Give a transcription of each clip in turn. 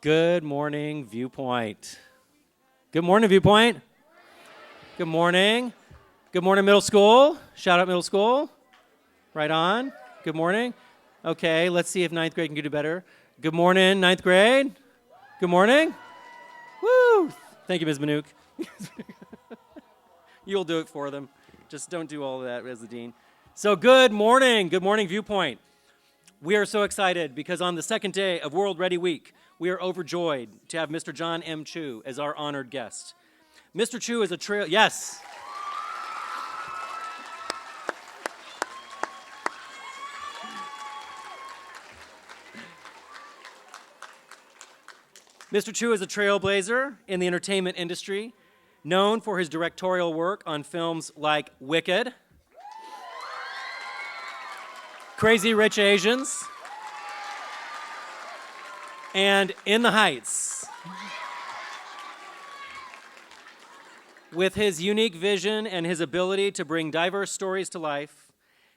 Good morning, Viewpoint. Good morning, Viewpoint. Good morning. Good morning, middle school. Shout out middle school. Right on. Good morning. Okay, let's see if ninth grade can do better. Good morning, ninth grade. Good morning. Woo! Thank you, Ms. Manouk. You'll do it for them. Just don't do all of that as the dean. So good morning. Good morning, Viewpoint. We are so excited because on the second day of World Ready Week, we are overjoyed to have Mr. Jon M. as our honored guest. Mr. Chu is a trail... Yes. Mr. Chu is a trailblazer in the entertainment industry, known for his directorial work on films like Wicked, Crazy Rich Asians, and In the Heights. With his unique vision and his ability to bring diverse stories to life,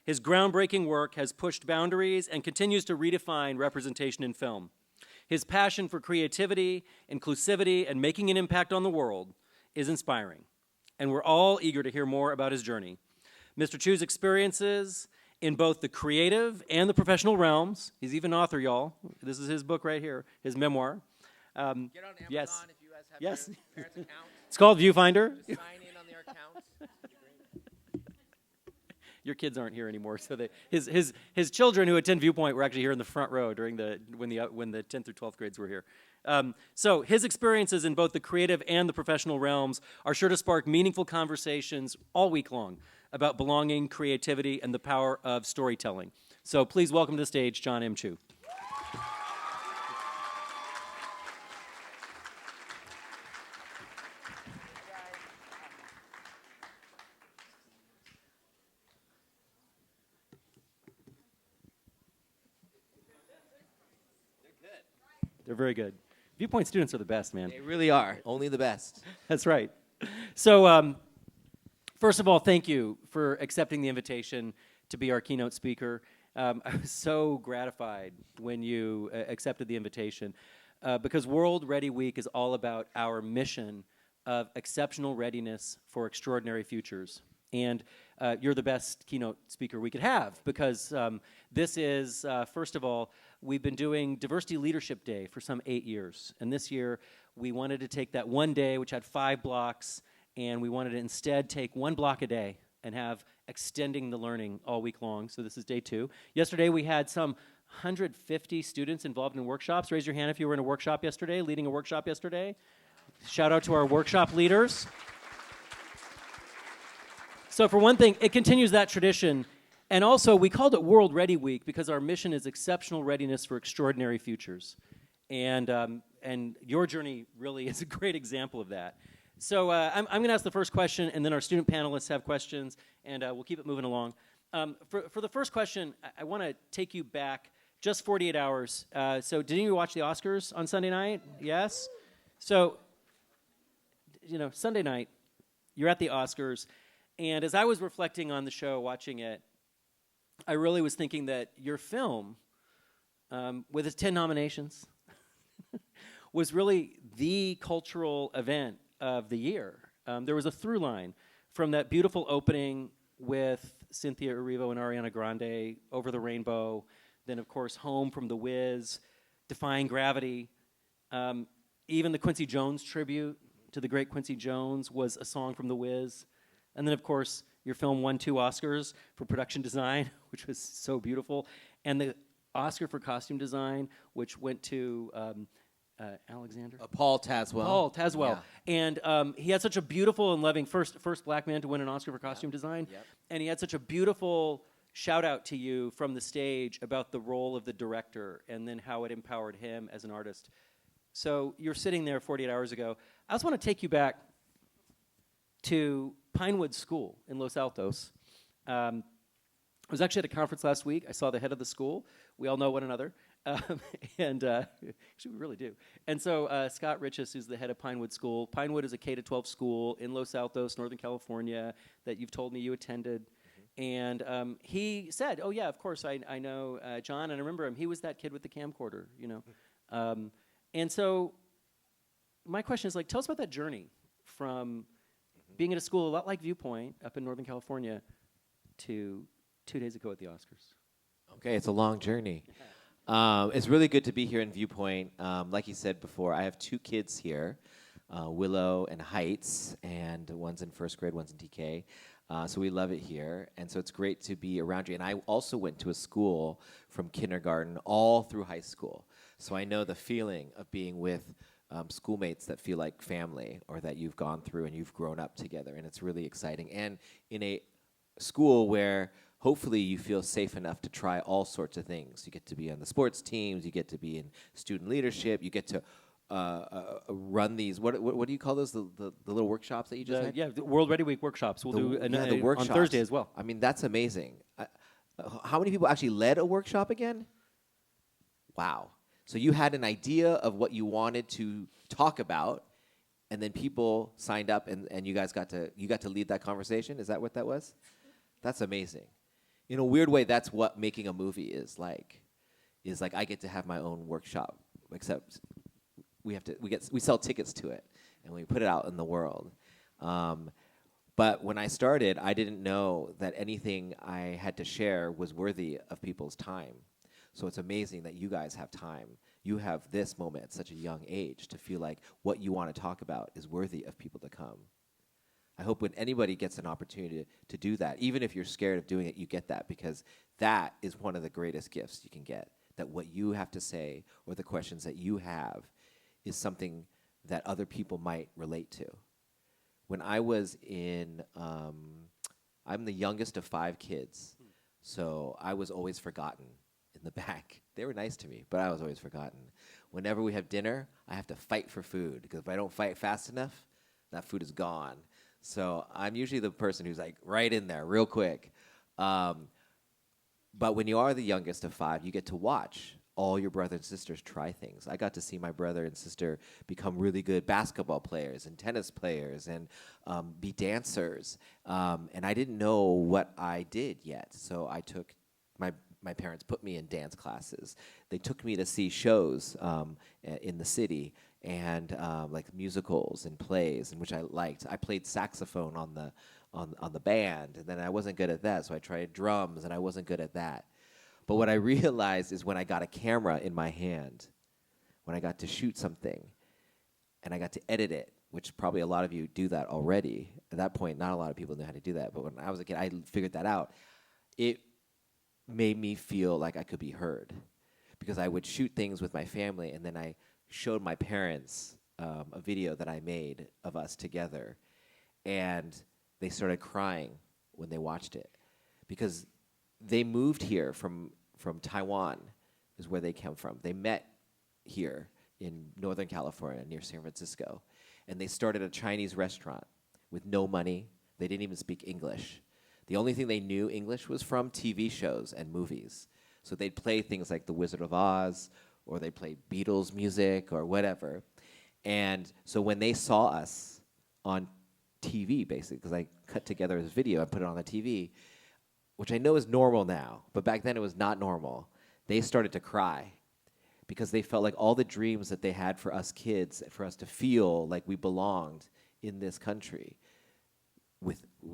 his groundbreaking work has pushed boundaries and continues to redefine representation in film. His passion for creativity, inclusivity, and making an impact on the world is inspiring, and we're all eager to hear more about his journey. Mr. Chu's experiences in both the creative and the professional realms. He's even an author, y'all. This is his book right here, his memoir. Get on Amazon yes. if you guys have Yes. your parents' account. It's called Viewfinder. Just sign in on their accounts. Your kids aren't here anymore, so his children who attend Viewpoint were actually here in the front row during when the 10th through 12th grades were here. So his experiences in both the creative and the professional realms are sure to spark meaningful conversations all week long about belonging, creativity, and the power of storytelling. So please welcome to the stage Jon M. Chu. They're very good. Viewpoint students are the best, man. They really are. Only the best. That's right. So, first of all, thank you for accepting the invitation to be our keynote speaker. I was so gratified when you accepted the invitation because World Ready Week is all about our mission of exceptional readiness for extraordinary futures. And you're the best keynote speaker we could have because this is, first of all, we've been doing Diversity Leadership Day for some 8 years. And this year, we wanted to take that one day, which had 5 blocks, and we wanted to instead take 1 block a day and have extending the learning all week long. So this is day 2. Yesterday, we had some 150 students involved in workshops. Raise your hand if you were in a workshop yesterday, leading a workshop yesterday. Shout out to our workshop leaders. So for one thing, it continues that tradition. And also, we called it World Ready Week because our mission is exceptional readiness for extraordinary futures. And your journey really is a great example of that. So I'm going to ask the first question, and then our student panelists have questions, and we'll keep it moving along. For the first question, I want to take you back just 48 hours. So did you watch the Oscars on Sunday night? Yes? So, Sunday night, you're at the Oscars, and as I was reflecting on the show, watching it, I really was thinking that your film, with its 10 nominations, was really the cultural event of the year. There was a through line from that beautiful opening with Cynthia Erivo and Ariana Grande, Over the Rainbow, then, of course, Home from The Wiz, Defying Gravity. Even the Quincy Jones tribute to the great Quincy Jones was a song from The Wiz. And then, of course, your film won 2 Oscars for production design, which was so beautiful, and the Oscar for costume design, which went to Alexander? Paul Tazwell. Paul Tazwell. Yeah. And he had such a beautiful and loving, first black man to win an Oscar for costume design, and he had such a beautiful shout out to you from the stage about the role of the director and then how it empowered him as an artist. So you're sitting there 48 hours ago. I just want to take you back to Pinewood School in Los Altos. I was actually at a conference last week. I saw the head of the school. We all know one another. Actually, we really do. And so Scott Riches, who's the head of Pinewood School. Pinewood is a K-12 school in Los Altos, Northern California, that you've told me you attended. And he said, oh, yeah, of course, I know Jon, and I remember him. He was that kid with the camcorder, And so my question is like, tell us about that journey from being at a school a lot like Viewpoint up in Northern California to 2 days ago at the Oscars. Okay, it's a long journey. It's really good to be here in Viewpoint. Like you said before, I have 2 kids here, Willow and Heights, and one's in first grade, one's in TK. So we love it here, and so it's great to be around you. And I also went to a school from kindergarten all through high school, so I know the feeling of being with schoolmates that feel like family, or that you've gone through and you've grown up together, and it's really exciting. And in a school where hopefully you feel safe enough to try all sorts of things. You get to be on the sports teams, you get to be in student leadership, you get to run these, what do you call those, the little workshops that you just had? Yeah, the World Ready Week workshops. We'll do the workshops. on Thursday as well. I mean, that's amazing. How many people actually led a workshop again? Wow. So you had an idea of what you wanted to talk about, and then people signed up, and you guys got to lead that conversation? Is that what that was? That's amazing. In a weird way, that's what making a movie is like. I get to have my own workshop, except we sell tickets to it, and we put it out in the world. But when I started, I didn't know that anything I had to share was worthy of people's time. So it's amazing that you guys have time. You have this moment at such a young age to feel like what you want to talk about is worthy of people to come. I hope when anybody gets an opportunity to do that, even if you're scared of doing it, you get that, because that is one of the greatest gifts you can get, that what you have to say or the questions that you have is something that other people might relate to. When I was I'm the youngest of 5 kids, so I was always forgotten in the back. They were nice to me, but I was always forgotten. Whenever we have dinner, I have to fight for food, because if I don't fight fast enough, that food is gone. So I'm usually the person who's like right in there real quick. But when you are the youngest of 5, you get to watch all your brothers and sisters try things. I got to see my brother and sister become really good basketball players and tennis players and be dancers. And I didn't know what I did yet. So I took my parents put me in dance classes. They took me to see shows in the city, and like musicals and plays, in which I liked. I played saxophone on the band, and then I wasn't good at that, so I tried drums, and I wasn't good at that. But what I realized is when I got a camera in my hand, when I got to shoot something, and I got to edit it, which probably a lot of you do that already. At that point, not a lot of people knew how to do that, but when I was a kid, I figured that out. It made me feel like I could be heard, because I would shoot things with my family, and then I showed my parents a video that I made of us together, and they started crying when they watched it, because they moved here from Taiwan, is where they came from. They met here in Northern California near San Francisco, and they started a Chinese restaurant with no money. They didn't even speak English. The only thing they knew English was from TV shows and movies. So they'd play things like The Wizard of Oz, or they'd play Beatles music or whatever. And so when they saw us on TV, basically, because I cut together this video and put it on the TV, which I know is normal now, but back then it was not normal, they started to cry, because they felt like all the dreams that they had for us kids, for us to feel like we belonged in this country.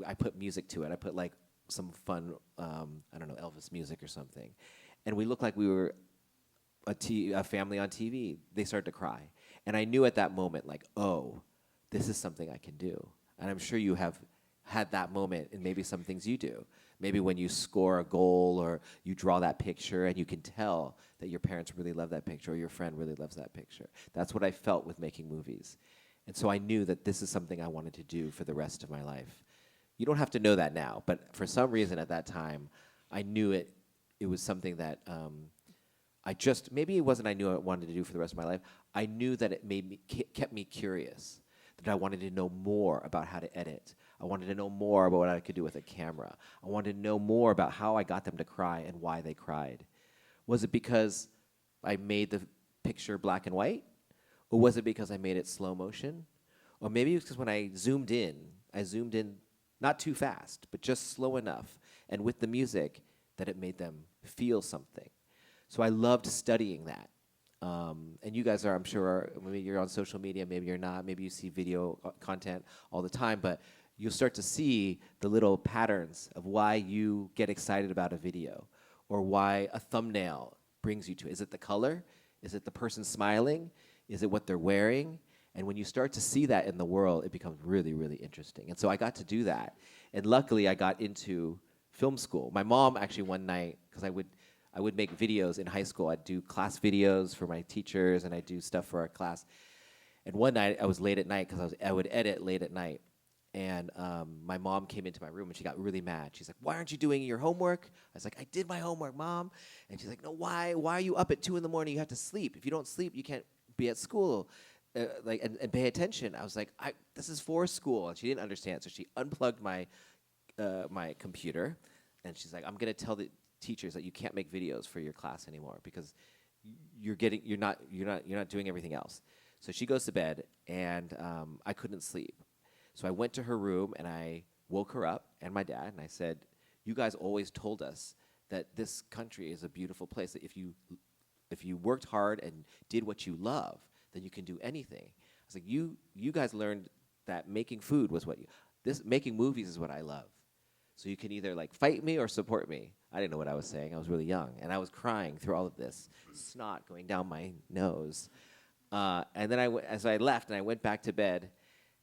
I put music to it. I put like some fun, I don't know, Elvis music or something. And we looked like we were a family on TV. They started to cry. And I knew at that moment, like, oh, this is something I can do. And I'm sure you have had that moment in maybe some things you do. Maybe when you score a goal or you draw that picture and you can tell that your parents really love that picture or your friend really loves that picture. That's what I felt with making movies. And so I knew that this is something I wanted to do for the rest of my life. You don't have to know that now, but for some reason at that time, I knew it was something that maybe it wasn't I knew I wanted to do for the rest of my life. I knew that it kept me curious, that I wanted to know more about how to edit. I wanted to know more about what I could do with a camera. I wanted to know more about how I got them to cry and why they cried. Was it because I made the picture black and white? Or was it because I made it slow motion? Or maybe it was because when I zoomed in not too fast, but just slow enough, and with the music, that it made them feel something. So I loved studying that. And you guys are, I'm sure, maybe you're on social media, maybe you're not, maybe you see video content all the time, but you'll start to see the little patterns of why you get excited about a video or why a thumbnail brings you to it. Is it the color? Is it the person smiling? Is it what they're wearing? And when you start to see that in the world, it becomes really, really interesting. And so I got to do that. And luckily, I got into film school. My mom actually one night, because I would make videos in high school. I'd do class videos for my teachers, and I'd do stuff for our class. And one night, I was late at night, because I would edit late at night. And my mom came into my room, and she got really mad. She's like, "Why aren't you doing your homework?" I was like, "I did my homework, Mom." And she's like, "No, why? Why are you up at 2 in the morning? You have to sleep. If you don't sleep, you can't be at school. And pay attention." I was like, "This is for school." And she didn't understand, so she unplugged my computer, and she's like, "I'm gonna tell the teachers that you can't make videos for your class anymore because you're not doing everything else." So she goes to bed, and I couldn't sleep. So I went to her room, and I woke her up and my dad, and I said, "You guys always told us that this country is a beautiful place, that if you worked hard and did what you love, then you can do anything." I was like, you guys learned that making food was making movies is what I love. So you can either like fight me or support me. I didn't know what I was saying. I was really young, and I was crying through all of this, snot going down my nose. And then as I left, and I went back to bed.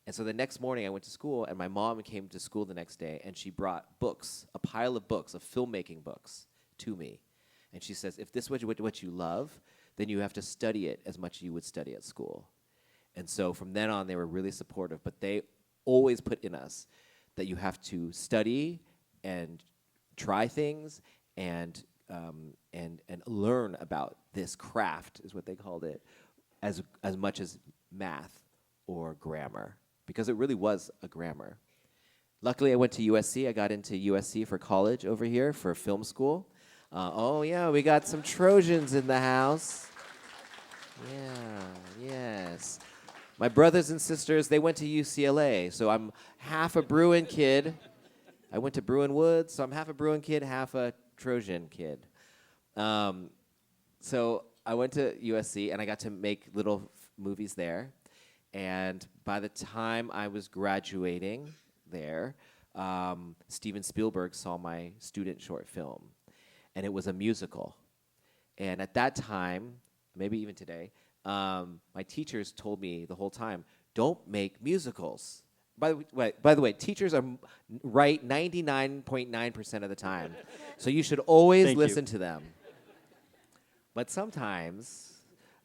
And so the next morning, I went to school, and my mom came to school the next day, and she brought books, a pile of books, of filmmaking books, to me. And she says, "If this is what you love, then you have to study it as much as you would study at school." And so from then on, they were really supportive, but they always put in us that you have to study and try things and learn about this craft, is what they called it, as much as math or grammar, because it really was a grammar. Luckily, I went to USC. I got into USC for college over here for film school. Oh yeah, we got some Trojans in the house. Yeah, yes. My brothers and sisters, they went to UCLA, so I'm half a Bruin kid. I went to Bruin Woods, so I'm half a Bruin kid, half a Trojan kid. So I went to USC, and I got to make little movies there. And by the time I was graduating there, Steven Spielberg saw my student short film, and it was a musical. And at that time, maybe even today, my teachers told me the whole time, "Don't make musicals." By the way, teachers are right 99.9% of the time, so you should always listen to them. But sometimes,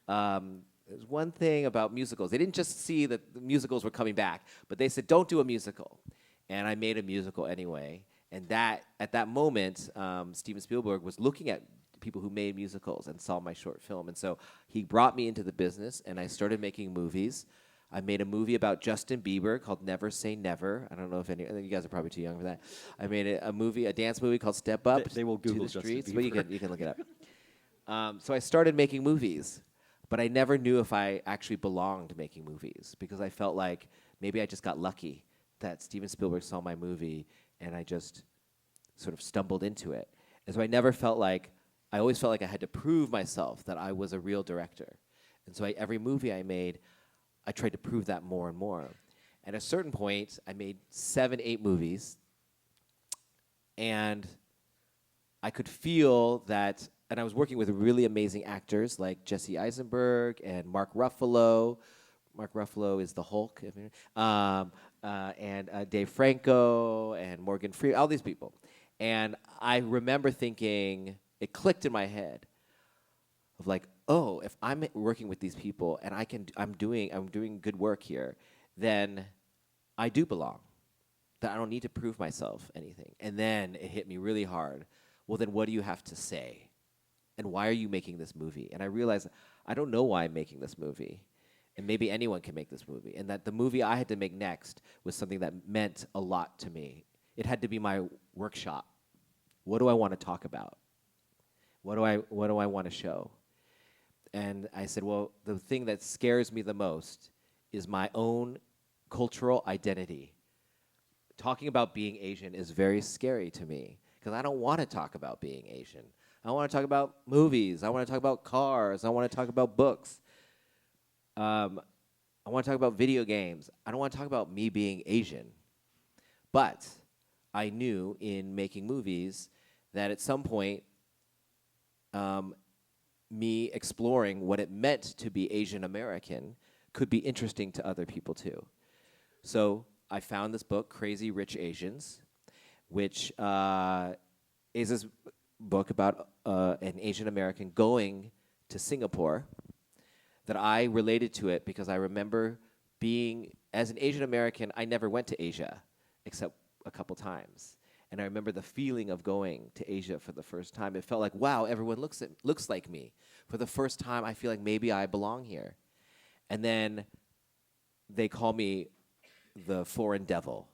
there's one thing about musicals. They didn't just see that the musicals were coming back, but they said, "Don't do a musical." And I made a musical anyway. And at that moment, Steven Spielberg was looking at people who made musicals and saw my short film. And so he brought me into the business, and I started making movies. I made a movie about Justin Bieber called Never Say Never. I don't know if I think you guys are probably too young for that. I made a dance movie called Step Up They will Google to the Streets, Justin but you can look it up. So I started making movies, but I never knew if I actually belonged making movies, because I felt like maybe I just got lucky that Steven Spielberg saw my movie, and I just sort of stumbled into it. And so I always felt like I had to prove myself that I was a real director. And so every movie I made, I tried to prove that more and more. At a certain point, I made 7, 8 movies, and I could feel that, and I was working with really amazing actors like Jesse Eisenberg and Mark Ruffalo. Mark Ruffalo is the Hulk. And Dave Franco and Morgan Freeman, all these people. And I remember thinking, it clicked in my head of like, oh, if I'm working with these people and I'm doing good work here, then I do belong. That I don't need to prove myself anything. And then it hit me really hard. Well, then what do you have to say? And why are you making this movie? And I realized I don't know why I'm making this movie. And maybe anyone can make this movie. And that the movie I had to make next was something that meant a lot to me. It had to be my workshop. What do I want to talk about? What do I want to show? And I said, well, the thing that scares me the most is my own cultural identity. Talking about being Asian is very scary to me, because I don't want to talk about being Asian. I want to talk about movies. I want to talk about cars. I want to talk about books. I want to talk about video games. I don't want to talk about me being Asian. But I knew in making movies that at some point, me exploring what it meant to be Asian American could be interesting to other people too. So I found this book, Crazy Rich Asians, which is this book about an Asian American going to Singapore, that I related to it because I remember being, as an Asian American, I never went to Asia except a couple times. And I remember the feeling of going to Asia for the first time. It felt like, wow, everyone looks like me. For the first time, I feel like maybe I belong here. And then they call me the foreign devil.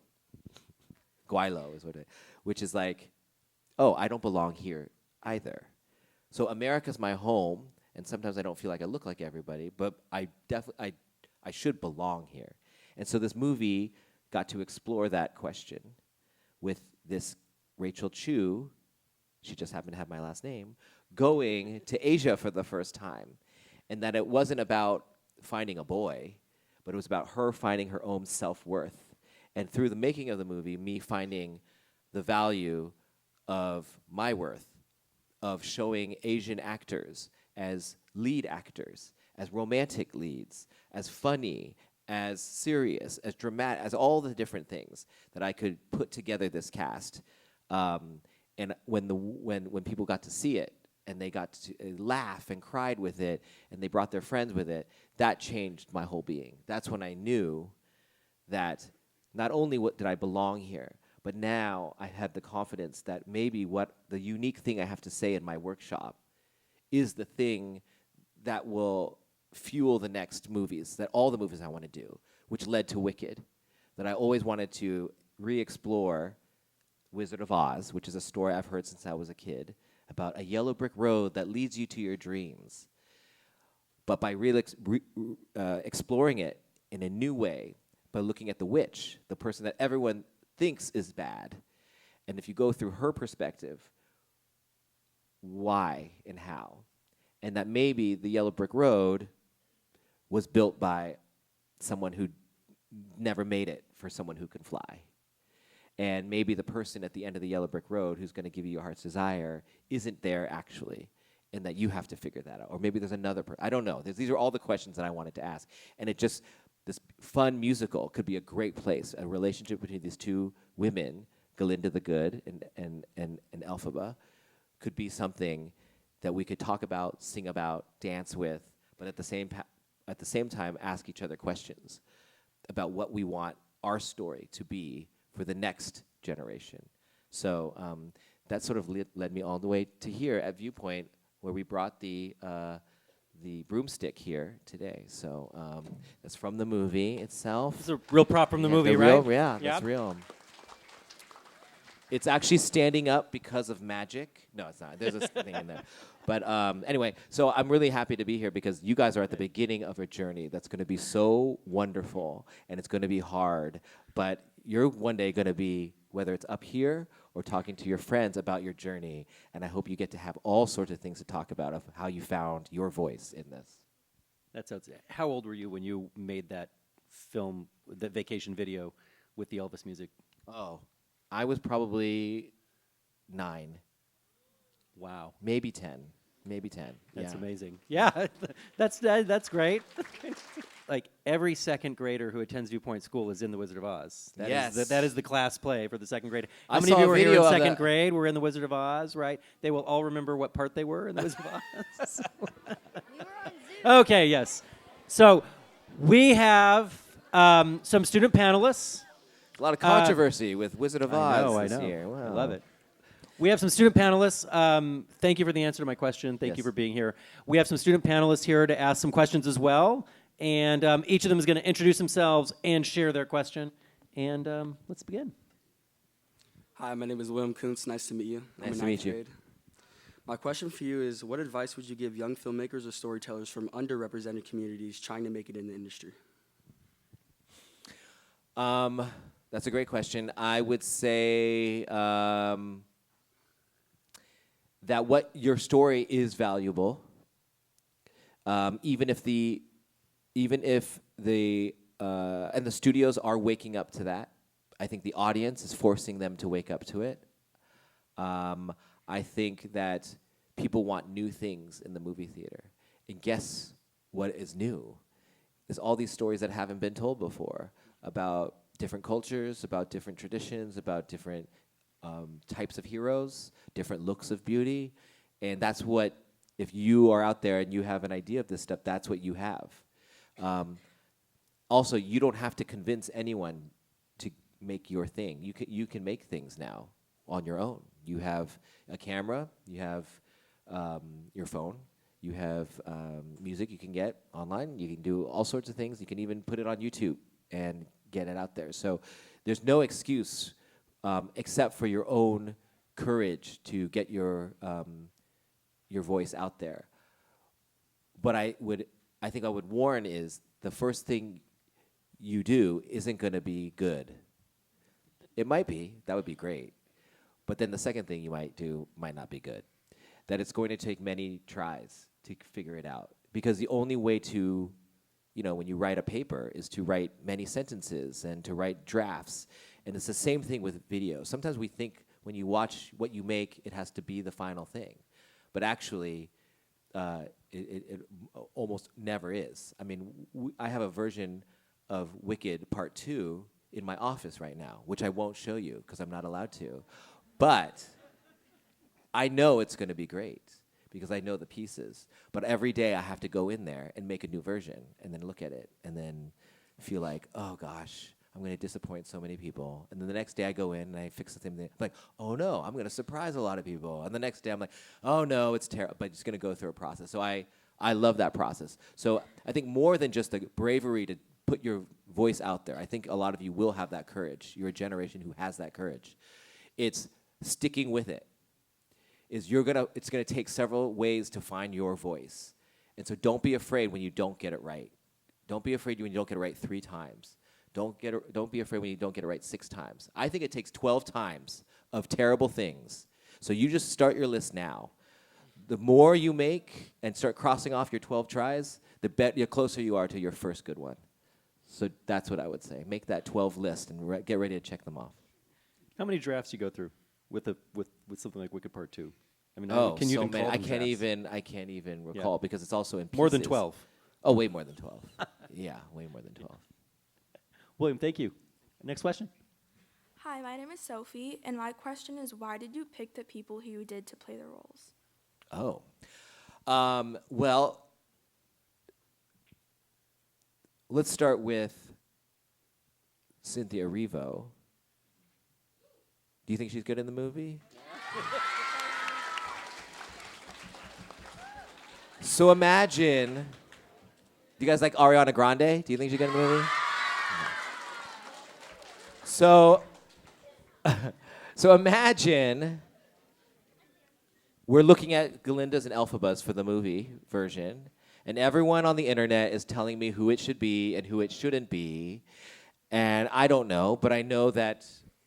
Guaylo is what it, which is like, oh, I don't belong here either. So America's my home, and sometimes I don't feel like I look like everybody, but I definitely, I should belong here. And so this movie got to explore that question with this Rachel Chu, she just happened to have my last name, going to Asia for the first time. And that it wasn't about finding a boy, but it was about her finding her own self-worth. And through the making of the movie, me finding the value of my worth, of showing Asian actors as lead actors, as romantic leads, as funny, as serious, as dramatic, as all the different things that I could put together this cast. And when people got to see it, and they got to laugh and cried with it, and they brought their friends with it, that changed my whole being. That's when I knew that not only did I belong here, but now I had the confidence that maybe what the unique thing I have to say in my workshop is the thing that will fuel the next movies, that all the movies I want to do, which led to Wicked, that I always wanted to re-explore Wizard of Oz, which is a story I've heard since I was a kid, about a yellow brick road that leads you to your dreams. But by exploring it in a new way, by looking at the witch, the person that everyone thinks is bad, and if you go through her perspective, why and how, and that maybe the yellow brick road was built by someone who never made it for someone who can fly. And maybe the person at the end of the yellow brick road who's going to give you your heart's desire isn't there actually, and that you have to figure that out. Or maybe there's another person. I don't know. These are all the questions that I wanted to ask. And it just, this fun musical could be a great place, a relationship between these two women, Galinda the Good and Elphaba, could be something that we could talk about, sing about, dance with, but at the same time ask each other questions about what we want our story to be for the next generation. So that sort of led me all the way to here at Viewpoint, where we brought the broomstick here today. So that's from the movie itself. It's a real prop from the movie, real, right? Yeah, that's real. It's actually standing up because of magic. No, it's not. There's a thing in there. But anyway, so I'm really happy to be here because you guys are at the beginning of a journey that's going to be so wonderful, and it's going to be hard. But you're one day going to be, whether it's up here or talking to your friends about your journey, and I hope you get to have all sorts of things to talk about of how you found your voice in this. That sounds. How old were you when you made that film, the vacation video with the Elvis music? Oh, I was probably 9. Wow. Maybe 10. Maybe 10. That's yeah. amazing. Yeah, that's great. Like every second grader who attends Viewpoint School is in The Wizard of Oz. Yes. That is the class play for the second grade. How I many saw of you a were here video in of second that. grade? Were in The Wizard of Oz, right? They will all remember what part they were in The Wizard of Oz. Okay, yes. So we have some student panelists. A lot of controversy with Wizard of Oz I this know. year. Wow. I love it. We have some student panelists. Thank you for the answer to my question. Thank you Yes. for being here. We have some student panelists here to ask some questions as well. And each of them is going to introduce themselves and share their question. And let's begin. Hi, my name is William Kuntz. Nice to meet you. I'm Nice in to meet ninth you. grade. My question for you is, what advice would you give young filmmakers or storytellers from underrepresented communities trying to make it in the industry? That's a great question. I would say that what your story is valuable, even if the and the studios are waking up to that. I think the audience is forcing them to wake up to it. I think that people want new things in the movie theater. And guess what is new? Is all these stories that haven't been told before about different cultures, about different traditions, about different types of heroes, different looks of beauty. And that's what, if you are out there and you have an idea of this stuff, that's what you have. Also, you don't have to convince anyone to make your thing. You can make things now on your own. You have a camera, you have your phone, you have music you can get online, you can do all sorts of things. You can even put it on YouTube and get it out there. So there's no excuse except for your own courage to get your voice out there. But I think I would warn is the first thing you do isn't going to be good. It might be. That would be great. But then the second thing you might do might not be good. That it's going to take many tries to figure it out. Because the only way to, when you write a paper is to write many sentences and to write drafts. And it's the same thing with video. Sometimes we think when you watch what you make, it has to be the final thing. But actually, it almost never is. I mean, I have a version of Wicked Part 2 in my office right now, which I won't show you because I'm not allowed to. But I know it's going to be great because I know the pieces. But every day I have to go in there and make a new version and then look at it and then feel like, oh gosh, I'm going to disappoint so many people. And then the next day I go in and I fix the same thing. I'm like, oh no, I'm going to surprise a lot of people. And the next day I'm like, oh no, it's terrible. But it's going to go through a process. So I love that process. So I think more than just the bravery to put your voice out there, I think a lot of you will have that courage. You're a generation who has that courage. It's sticking with it. It's going to take several ways to find your voice. And so don't be afraid when you don't get it right. Don't be afraid when you don't get it right 3 times. Don't be afraid when you don't get it right 6 times. I think it takes 12 times of terrible things. So you just start your list now. The more you make and start crossing off your 12 tries, the closer you are to your first good one. So that's what I would say. Make that 12 list and get ready to check them off. How many drafts you go through with something like Wicked Part 2? I mean, can you so even many. call I them can't even recall because it's also in pieces. More than 12. Oh, way more than 12. Yeah, way more than 12. William, thank you. Next question. Hi, my name is Sophie, and my question is, why did you pick the people who you did to play the roles? Oh. Well, let's start with Cynthia Erivo. Do you think she's good in the movie? So imagine, do you guys like Ariana Grande? Do you think she's good in the movie? So imagine we're looking at Galinda's and Elphabas for the movie version, and everyone on the internet is telling me who it should be and who it shouldn't be, and I don't know, but I know that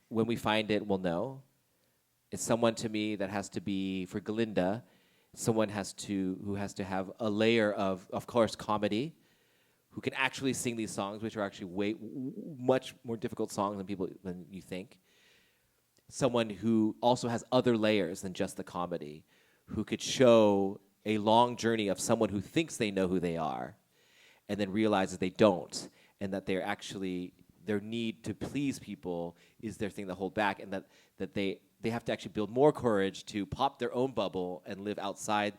when we find it, we'll know. It's someone to me that has to be, for Galinda, someone who has to have a layer of course, comedy, who can actually sing these songs, which are actually much more difficult songs than you think. Someone who also has other layers than just the comedy, who could show a long journey of someone who thinks they know who they are, and then realizes they don't, and that they're actually, their need to please people is their thing to hold back, and that they have to actually build more courage to pop their own bubble and live outside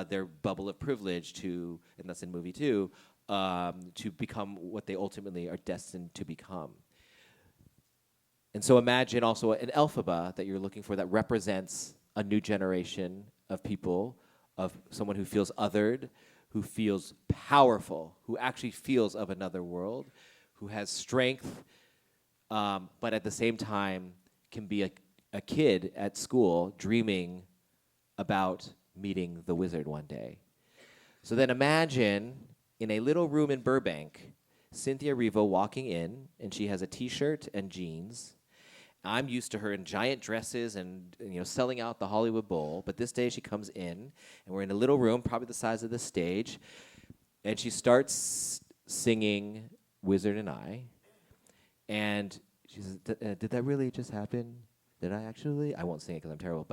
their bubble of privilege and that's in movie 2, to become what they ultimately are destined to become. And so imagine also an Elphaba that you're looking for that represents a new generation of people, of someone who feels othered, who feels powerful, who actually feels of another world, who has strength, but at the same time can be a kid at school dreaming about meeting the wizard one day. So then imagine in a little room in Burbank, Cynthia Erivo walking in, and she has a T-shirt and jeans, I'm used to her in giant dresses and selling out the Hollywood Bowl. But this day she comes in, and we're in a little room, probably the size of this stage, and she starts singing "Wizard and I," and she says, "Did that really just happen? Did I actually?" I won't sing it because I'm terrible.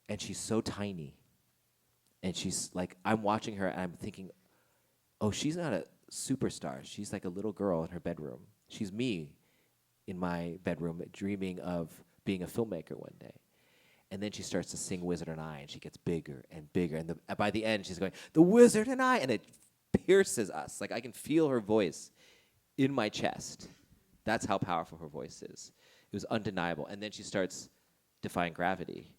And she's so tiny, and she's like, I'm watching her, and I'm thinking, oh, she's not a superstar. She's like a little girl in her bedroom. She's me in my bedroom dreaming of being a filmmaker one day. And then she starts to sing Wizard and I, and she gets bigger and bigger. And by the end, she's going, "The Wizard and I," and it pierces us. Like, I can feel her voice in my chest. That's how powerful her voice is. It was undeniable. And then she starts defying gravity.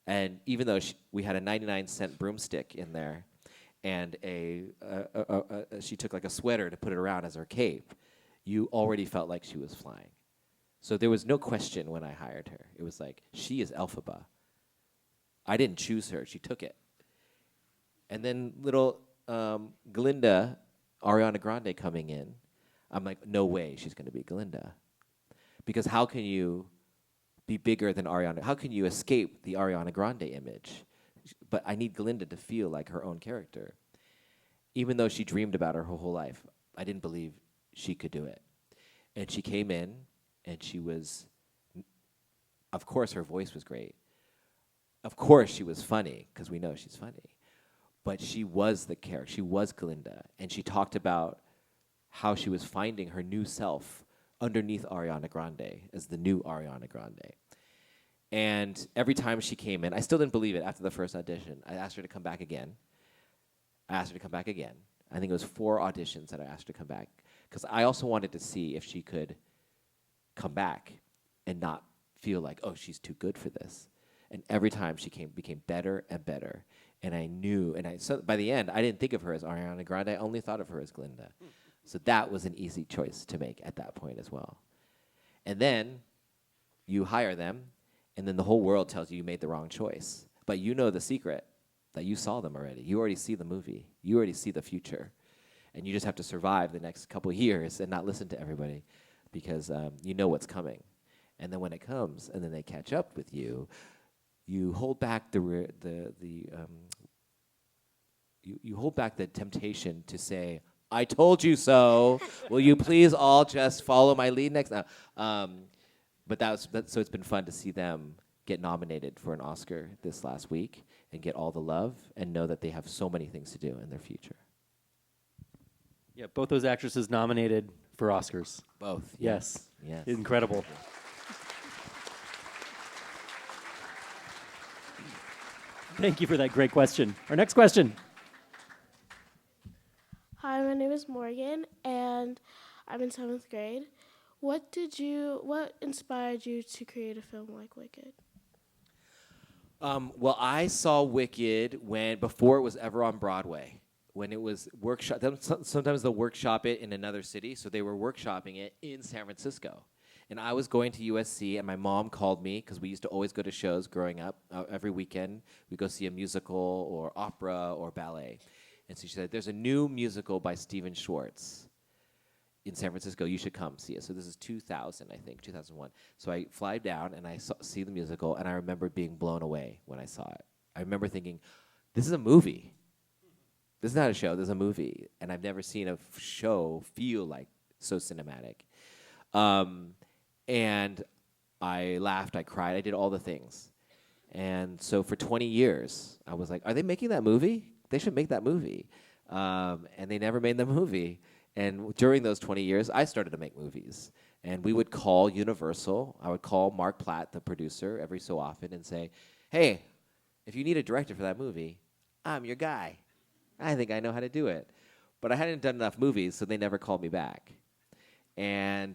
And even though we had a 99-cent broomstick in there, and she took like a sweater to put it around as her cape, you already felt like she was flying. So there was no question when I hired her. It was like, she is Elphaba. I didn't choose her. She took it. And then little Glinda, Ariana Grande coming in, I'm like, no way she's going to be Glinda. Because how can you be bigger than Ariana? How can you escape the Ariana Grande image? But I need Glinda to feel like her own character. Even though she dreamed about her whole life, I didn't believe she could do it. And she came in, and she was, of course, her voice was great. Of course, she was funny, because we know she's funny. But she was the character. She was Glinda. And she talked about how she was finding her new self underneath Ariana Grande as the new Ariana Grande. And every time she came in, I still didn't believe it after the first audition. I asked her to come back again. I think it was 4 auditions that I asked her to come back, because I also wanted to see if she could come back and not feel like, oh, she's too good for this. And every time she became better and better. And I knew, so by the end, I didn't think of her as Ariana Grande. I only thought of her as Glinda. So that was an easy choice to make at that point as well. And then you hire them, and then the whole world tells you made the wrong choice. But you know the secret, that you saw them already. You already see the movie. You already see the future. And you just have to survive the next couple years and not listen to everybody, because you know what's coming. And then when it comes, and then they catch up with you, you hold back you hold back the temptation to say, "I told you so. Will you please all just follow my lead next?" But so it's been fun to see them get nominated for an Oscar this last week and get all the love and know that they have so many things to do in their future. Yeah, both those actresses nominated for Oscars. Both. Yes. Yes. Incredible. Thank you for that great question. Our next question. Hi, my name is Morgan, and I'm in 7th grade. What inspired you to create a film like Wicked? Well, I saw Wicked before it was ever on Broadway. When it was workshop, sometimes they'll workshop it in another city, so they were workshopping it in San Francisco. And I was going to USC, and my mom called me, because we used to always go to shows growing up. Every weekend, we'd go see a musical or opera or ballet. And so she said, "There's a new musical by Stephen Schwartz in San Francisco. You should come see it." So this is 2000, I think, 2001. So I fly down, and I see the musical, and I remember being blown away when I saw it. I remember thinking, this is a movie. This is not a show. This is a movie. And I've never seen a show feel like so cinematic. And I laughed, I cried, I did all the things. And so for 20 years, I was like, are they making that movie? They should make that movie. And they never made the movie. And during those 20 years, I started to make movies. And we would call Universal. I would call Mark Platt, the producer, every so often and say, "Hey, if you need a director for that movie, I'm your guy. I think I know how to do it." But I hadn't done enough movies, so they never called me back. And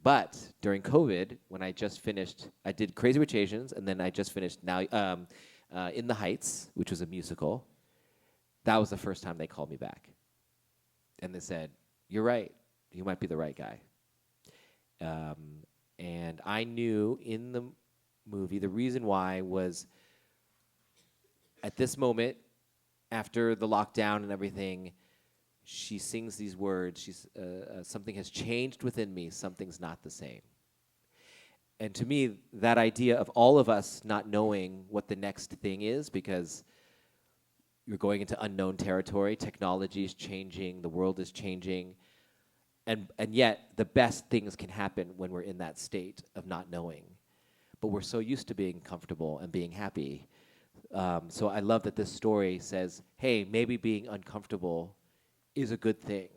but during COVID, when I just finished, I did Crazy Rich Asians, and then I just finished In the Heights, which was a musical. That was the first time they called me back. And they said, "You're right. You might be the right guy." And I knew in the movie, the reason why was at this moment, after the lockdown and everything, she sings these words. Something has changed within me. Something's not the same. and to me, that idea of all of us not knowing what the next thing is, because you're going into unknown territory, technology is changing, the world is changing, and yet the best things can happen when we're in that state of not knowing. But we're so used to being comfortable and being happy. So I love that this story says, hey, maybe being uncomfortable is a good thing,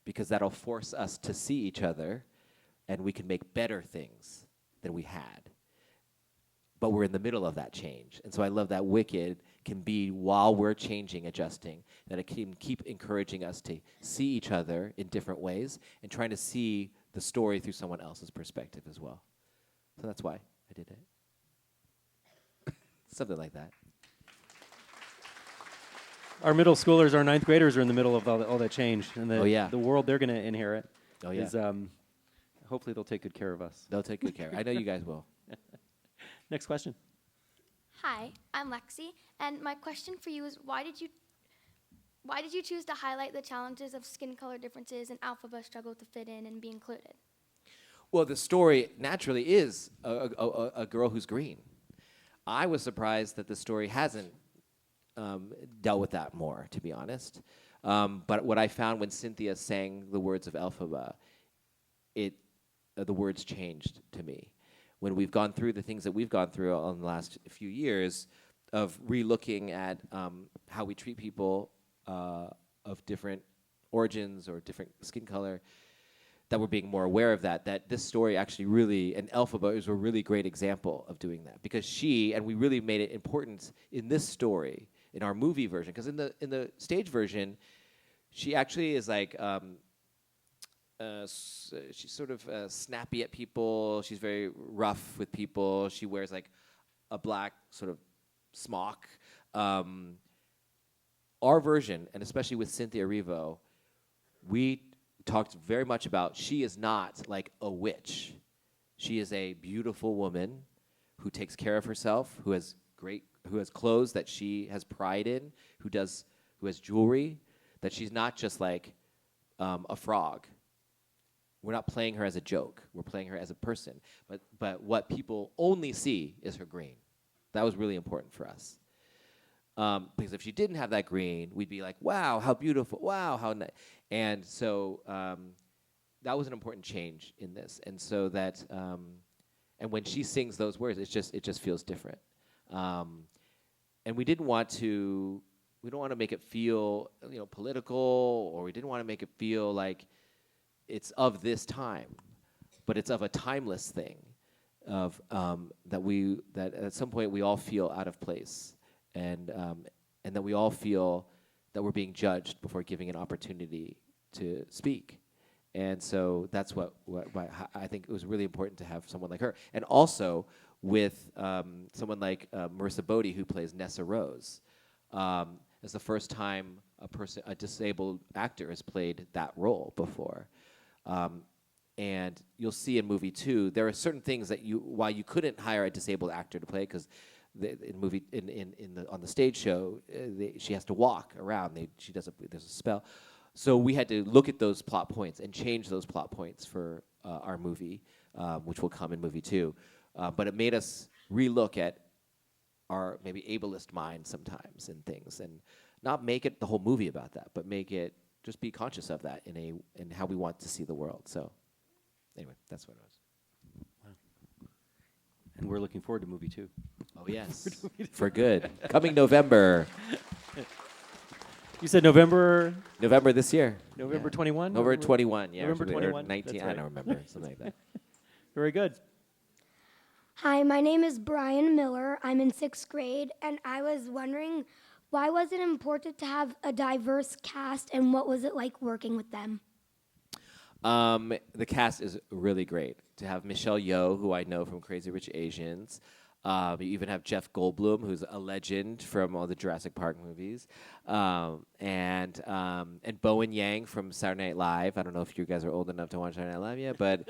because that'll force us to see each other, and we can make better things than we had. But we're in the middle of that change. And so I love that Wicked can be, while we're changing, adjusting, that it can keep encouraging us to see each other in different ways and trying to see the story through someone else's perspective as well. So that's why I did it. Something like that. Our middle schoolers, our ninth graders are in the middle of all that change. And the world they're going to inherit is, hopefully they'll take good care of us. They'll take good care. I know you guys will. Next question. Hi, I'm Lexi, and my question for you is why did you choose to highlight the challenges of skin color differences and Alphaba struggle to fit in and be included? Well, the story naturally is a girl who's green. I was surprised that the story hasn't dealt with that more, to be honest. But what I found when Cynthia sang the words of Alphaba, the words changed to me. When we've gone through the things that we've gone through in the last few years of re-looking at how we treat people of different origins or different skin color, that we're being more aware of that this story actually really, and Alphaba is a really great example of doing that, because and we really made it important in this story, in our movie version, because in the stage version, she actually is like, she's sort of snappy at people. She's very rough with people. She wears like a black sort of smock. Our version, and especially with Cynthia Erivo, we talked very much about she is not like a witch. She is a beautiful woman who takes care of herself, who has clothes that she has pride in, who has jewelry, that she's not just like a frog. We're not playing her as a joke. We're playing her as a person. But what people only see is her green. That was really important for us. Because if she didn't have that green, we'd be like, wow, how beautiful. Wow, how nice. And so that was an important change in this. And so that, and when she sings those words, it just feels different. And we don't want to make it feel, political, or we didn't want to make it feel like it's of this time, but it's of a timeless thing, of that at some point we all feel out of place, and that we all feel that we're being judged before giving an opportunity to speak. And so that's why I think it was really important to have someone like her, and also with someone like Marissa Bodie, who plays Nessa Rose. It's the first time a disabled actor has played that role before. And you'll see in movie 2, there are certain things that while you couldn't hire a disabled actor to play, because on the stage show, she has to walk around. There's a spell. So we had to look at those plot points and change those plot points for our movie, which will come in movie 2. But it made us relook at our maybe ableist mind sometimes and things, and not make it the whole movie about that, but make it just be conscious of that in how we want to see the world. So anyway, that's what it was. Wow. And we're looking forward to movie 2. Oh, yes. For good. Coming November. You said November this year. November 21? November 21, yeah. November 21. 19, That's I right. don't remember. Something like that. Very good. Hi, my name is Brian Miller. I'm in 6th grade, and I was wondering, why was it important to have a diverse cast, and what was it like working with them? The cast is really great. To have Michelle Yeoh, who I know from Crazy Rich Asians. You even have Jeff Goldblum, who's a legend from all the Jurassic Park movies, and Bowen Yang from Saturday Night Live. I don't know if you guys are old enough to watch Saturday Night Live yet, but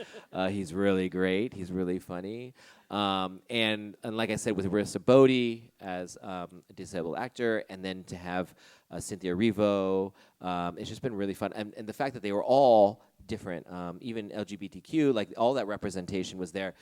he's really great. He's really funny. And like I said, with Marissa Bodie as a disabled actor, and then to have Cynthia Erivo, it's just been really fun. And the fact that they were all different, even LGBTQ, like all that representation was there.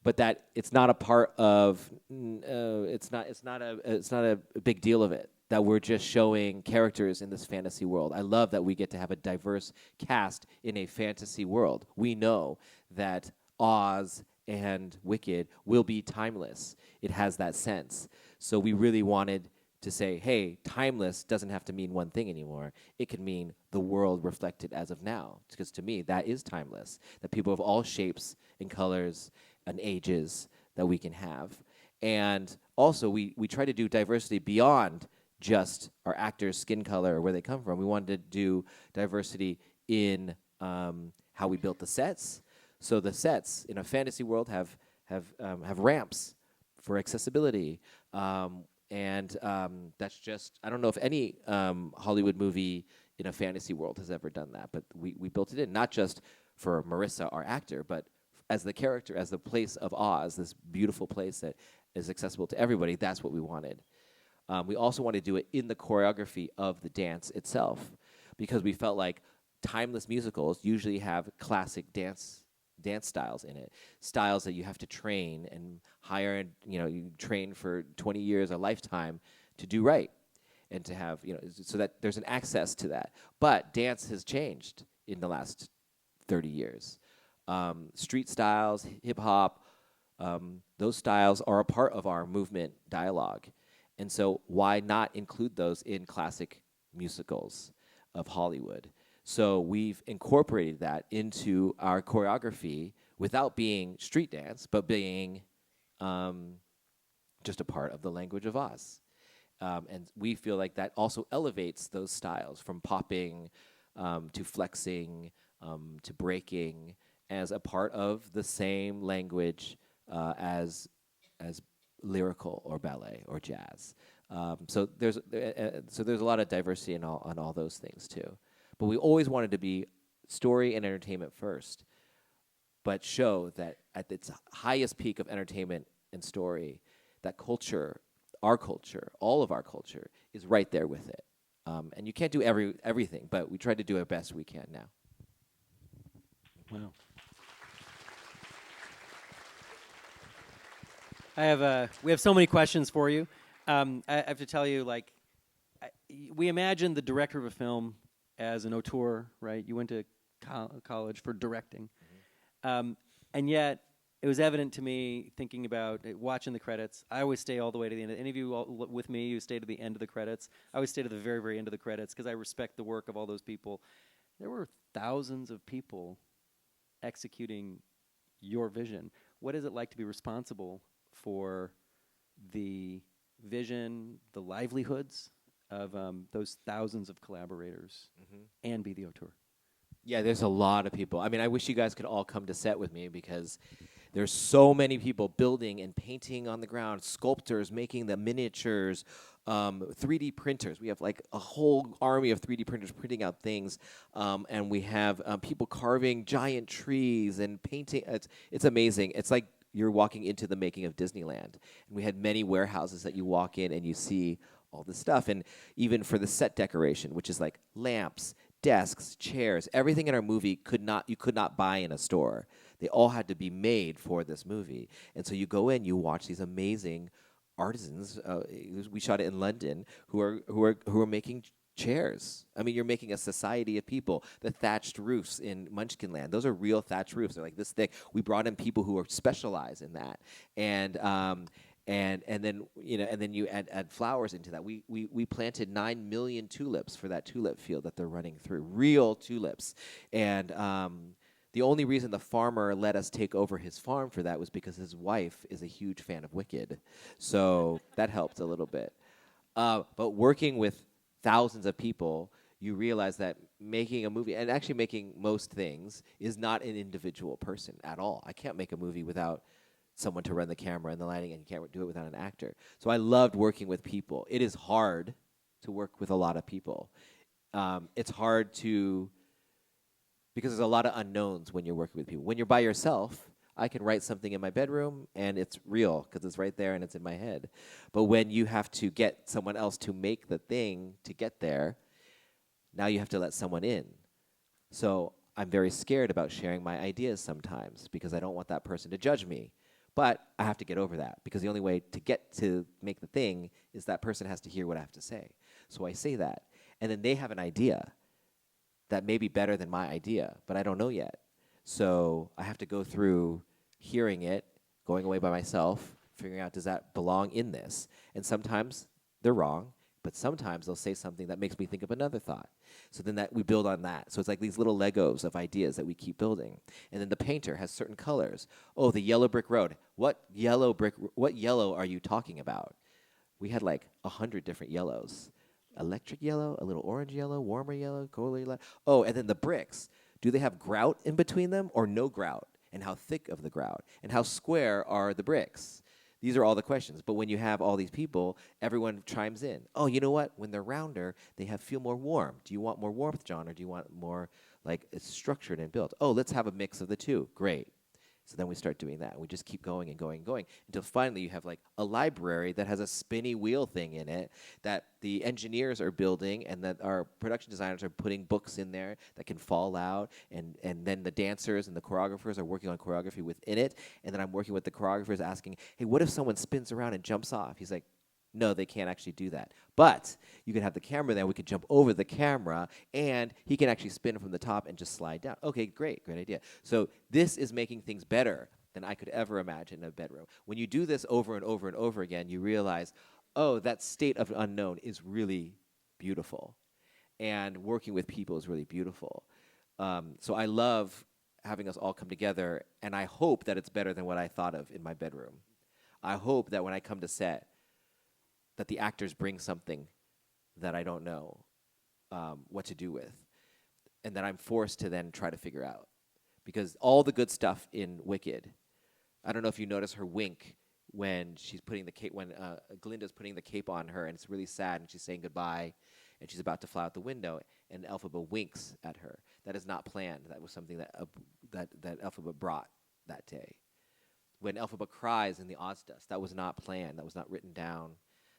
but that it's not a part of it's not a big deal of it, that we're just showing characters in this fantasy world. I love that we get to have a diverse cast in a fantasy world. We know that Oz and Wicked will be timeless. It has that sense. So we really wanted to say, hey, timeless doesn't have to mean one thing anymore. It can mean the world reflected as of now. Because to me, that is timeless. That people of all shapes and colors and ages that we can have. And also, we try to do diversity beyond just our actors' skin color or where they come from. We wanted to do diversity in how we built the sets. So the sets in a fantasy world have ramps for accessibility. And that's just, I don't know if any Hollywood movie in a fantasy world has ever done that, but we built it in, not just for Marissa, our actor, but as the character, as the place of Oz, this beautiful place that is accessible to everybody. That's what we wanted. We also wanted to do it in the choreography of the dance itself, because we felt like timeless musicals usually have classic dance styles in it, styles that you have to train and hire, and you train for 20 years, a lifetime to do right, and to have, so that there's an access to that. But dance has changed in the last 30 years. Street styles, hip hop, those styles are a part of our movement dialogue. And so why not include those in classic musicals of Hollywood? So we've incorporated that into our choreography without being street dance, but being just a part of the language of Oz. And we feel like that also elevates those styles from popping to flexing to breaking as a part of the same language as lyrical or ballet or jazz. So there's a lot of diversity on all those things too. But we always wanted to be story and entertainment first, but show that at its highest peak of entertainment and story, that culture, our culture, all of our culture, is right there with it. And you can't do everything, but we try to do our best we can now. Wow. We have so many questions for you. I have to tell you, we imagine the director of a film as an auteur, right? You went to college for directing. Mm-hmm. And yet, it was evident to me, thinking about watching the credits. I always stay all the way to the end. Any of you with me who stay to the end of the credits? I always stay to the very, very end of the credits because I respect the work of all those people. There were thousands of people executing your vision. What is it like to be responsible for the vision, the livelihoods of those thousands of collaborators, and be the auteur? Yeah, there's a lot of people. I mean, I wish you guys could all come to set with me, because there's so many people building and painting on the ground, sculptors making the miniatures, 3D printers. We have like a whole army of 3D printers printing out things, and we have people carving giant trees and painting. It's amazing. It's like you're walking into the making of Disneyland. And we had many warehouses that you walk in and you see all this stuff. And even for the set decoration, which is like lamps, desks, chairs, everything in our movie you could not buy in a store. They all had to be made for this movie. And so you go in, you watch these amazing artisans. We shot it in London, who are making chairs. I mean, you're making a society of people. The thatched roofs in Munchkinland, those are real thatched roofs. They're like this thick. We brought in people who are specialized in that, and then you add flowers into that. We planted 9 million tulips for that tulip field that they're running through, real tulips. And the only reason the farmer let us take over his farm for that was because his wife is a huge fan of Wicked, so that helped a little bit. But working with thousands of people, you realize that making a movie, and actually making most things, is not an individual person at all. I can't make a movie without someone to run the camera and the lighting, and you can't do it without an actor. So I loved working with people. It is hard to work with a lot of people. It's hard because there's a lot of unknowns when you're working with people. When you're by yourself, I can write something in my bedroom and it's real because it's right there and it's in my head. But when you have to get someone else to make the thing to get there, now you have to let someone in. So I'm very scared about sharing my ideas sometimes because I don't want that person to judge me. But I have to get over that because the only way to get to make the thing is that person has to hear what I have to say. So I say that. And then they have an idea that may be better than my idea, but I don't know yet. So I have to go through hearing it, going away by myself, figuring out, does that belong in this? And sometimes they're wrong, but sometimes they'll say something that makes me think of another thought. So then that we build on that. So it's like these little Legos of ideas that we keep building. And then the painter has certain colors. Oh, the yellow brick road. What yellow are you talking about? We had like 100 different yellows. Electric yellow, a little orange yellow, warmer yellow, colder yellow. Oh, and then the bricks. Do they have grout in between them or no grout? And how thick of the grout? And how square are the bricks? These are all the questions. But when you have all these people, everyone chimes in. Oh, you know what? When they're rounder, they feel more warm. Do you want more warmth, John, or do you want more like it's structured and built? Oh, let's have a mix of the two. Great. So then we start doing that. We just keep going and going and going until finally you have like a library that has a spinny wheel thing in it that the engineers are building and that our production designers are putting books in there that can fall out. And then the dancers and the choreographers are working on choreography within it. And then I'm working with the choreographers asking, hey, what if someone spins around and jumps off? He's like, no, they can't actually do that. But you can have the camera there. We could jump over the camera, and he can actually spin from the top and just slide down. Okay, great idea. So this is making things better than I could ever imagine in a bedroom. When you do this over and over and over again, you realize, oh, that state of unknown is really beautiful. And working with people is really beautiful. So I love having us all come together, and I hope that it's better than what I thought of in my bedroom. I hope that when I come to set, that the actors bring something that I don't know what to do with, and that I'm forced to then try to figure out. Because all the good stuff in Wicked, I don't know if you notice her wink when she's putting the cape, when Glinda's putting the cape on her, and it's really sad, and she's saying goodbye, and she's about to fly out the window, and Elphaba winks at her. That is not planned. That was something that that Elphaba brought that day. When Elphaba cries in the Ozdust, that was not planned. That was not written down.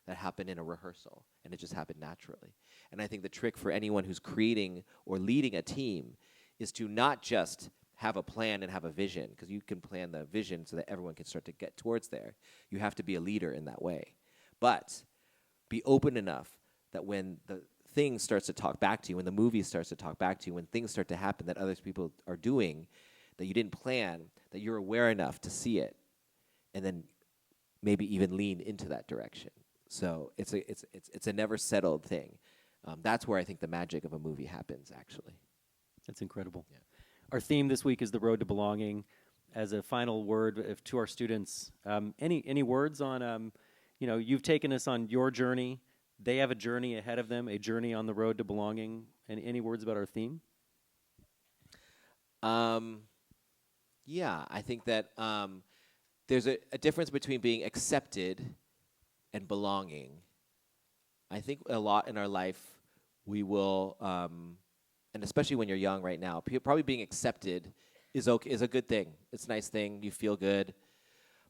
That happened in a rehearsal, and it just happened naturally. And I think the trick for anyone who's creating or leading a team is to not just have a plan and have a vision, because you can plan the vision so that everyone can start to get towards there. You have to be a leader in that way. But be open enough that when the thing starts to talk back to you, when the movie starts to talk back to you, when things start to happen that other people are doing that you didn't plan, that you're aware enough to see it, and then maybe even lean into that direction. So it's a never settled thing. That's where I think the magic of a movie happens, actually. That's incredible. Yeah. Our theme this week is the road to belonging. As a final word to our students, any words on, you've taken us on your journey. They have a journey ahead of them, a journey on the road to belonging. Any words about our theme? Yeah, I think that there's a difference between being accepted and belonging. I think a lot in our life we will, and especially when you're young right now, probably being accepted is a good thing. It's a nice thing. You feel good.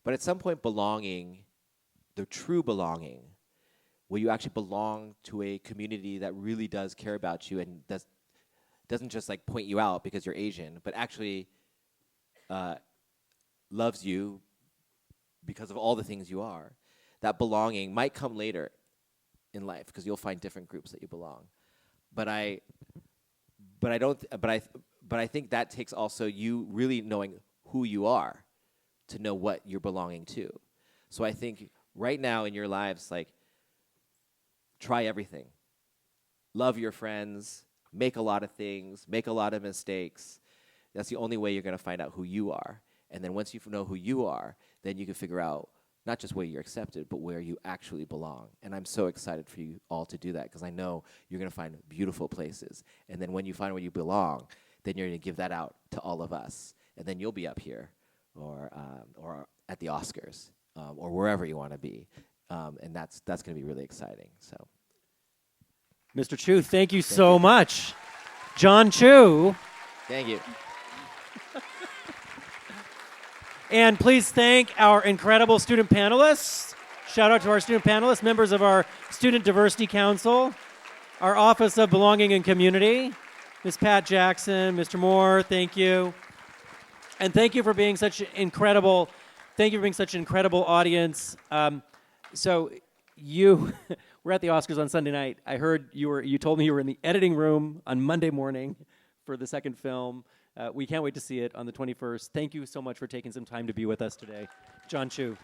But at some point, belonging, the true belonging, where you actually belong to a community that really does care about you and doesn't just like point you out because you're Asian, but actually loves you because of all the things you are. That belonging might come later in life because you'll find different groups that you belong. But I think that takes also you really knowing who you are to know what you're belonging to. So I think right now in your lives, like, try everything. Love your friends, make a lot of things, make a lot of mistakes. That's the only way you're going to find out who you are. And then once you know who you are, then you can figure out not just where you're accepted, but where you actually belong. And I'm so excited for you all to do that because I know you're going to find beautiful places. And then when you find where you belong, then you're going to give that out to all of us. And then you'll be up here or at the Oscars or wherever you want to be. And that's going to be really exciting. So, Mr. Chu, thank you so much. Jon Chu. Thank you. And please thank our incredible student panelists. Shout out to our student panelists, members of our Student Diversity Council, our Office of Belonging and Community, Ms. Pat Jackson, Mr. Moore, thank you. And thank you for being such incredible Thank you for being such an incredible audience. So you were at the Oscars on Sunday night. I heard you told me you were in the editing room on Monday morning for the second film. We can't wait to see it on the 21st. Thank you so much for taking some time to be with us today. Jon Chu.